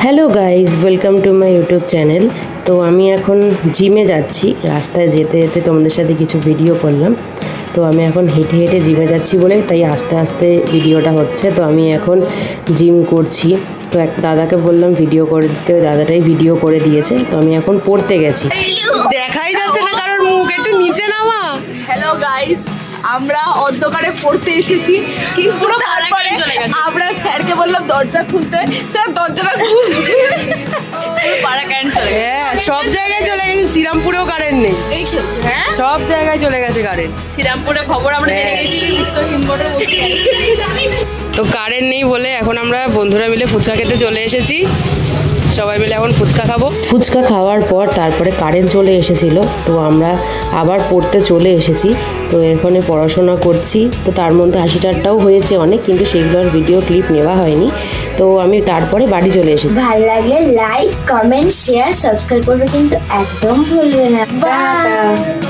Hello guys, welcome to my YouTube channel. তো আমি এখন জিমে যাচ্ছি। রাস্তায় যেতে যেতে তোমাদের সাথে কিছু ভিডিও করলাম। তো আমি এখন হেঁটে হেঁটে জিমে যাচ্ছি বলে তাই আস্তে আস্তে ভিডিওটা হচ্ছে। তো আমি এখন জিম করছি। তো এক দাদাকে বললাম ভিডিও করে দিতে, দাদাটাই ভিডিও করে দিয়েছে। তো আমি এখন পড়তে গেছি। দেখাই যাচ্ছে না কারণ মুখ একটু নিচে নামা। হ্যালো গাইস, আমরা অন্ধকারে পড়তে এসেছি, কিন্তু তারপরে আমরা স্যারকে বললাম দরজা খুলতে, স্যার দরজাটা খুলতে পাড়া কারেন্ট চলে গেছে। হ্যাঁ, সব জায়গায় চলে গেছে। শ্রীরামপুরেও কারেন্ট নেই। এই খেলছে। হ্যাঁ, সব জায়গায় চলে গেছে কারেন্ট। শ্রীরামপুরে খবর আমরা জেনে গেছি, উত্তর হিমঘরে বসে আছি। তো কারেন্ট নেই বলে এখন আমরা বন্ধুরা মিলে ফুচকা খেতে চলে এসেছি। সবাই মিলে এখন ফুচকা খাবো। ফুচকা খাওয়ার পর তারপরে কারেন্ট চলে এসেছিল। তো আমরা আবার পড়তে চলে এসেছি। তো এখানে পড়াশোনা করছি। তো তার মধ্যে হাসি ঠাট্টাও হয়েছে অনেক, কিন্তু সেগুলোর ভিডিও ক্লিপ নেওয়া হয়নি। তো আমি তারপরে বাড়ি চলে এসেছি। ভালো লাগলে লাইক, কমেন্ট, শেয়ার, সাবস্ক্রাইব করবে কিন্তু একদম ভুলবে না। বাই।